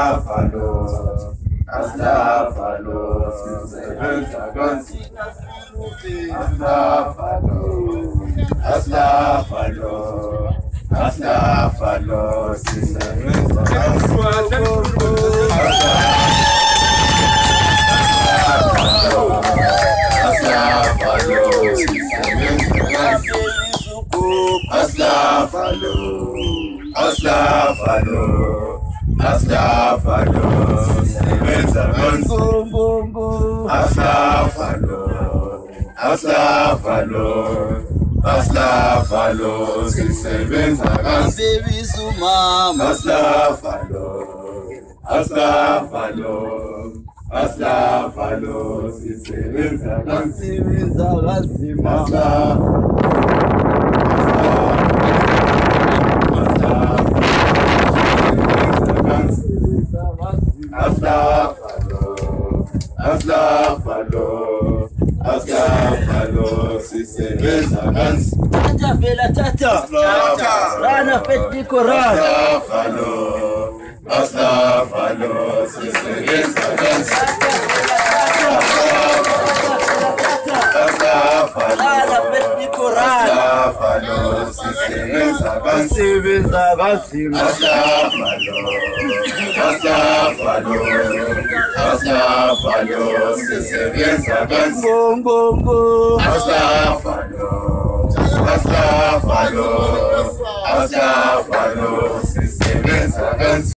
Aslafalo, Aslafalo, sisebenza kanzima. Aslafalo, Aslafalo, Aslafalo, sisebenza kanzima. Aslafalo, sisebenza kanzima. Aslafalo, Aslafalo, Aslafalo, sisebenza kanzima. Aslafalo, Aslafalo, Aslafalo, sisebenza kanzima. Aslafalo, Aslafalo, Aslafalo, sisebenza kanzima. Aslafalo, Aslafalo, Aslafalo, sisebenza kanzima. Tata vela tata, rana fetiko rana. Aslafalo, Aslafalo, sisebenza kanzima. Rana fetiko rana. Aslafalo, sisebenza kanzima. Aslafalo, Aslafalo, Aslafalo, sisebenza kanzima. Aslafalo, Aslafalo, Aslafalo, sisebenza kanzima.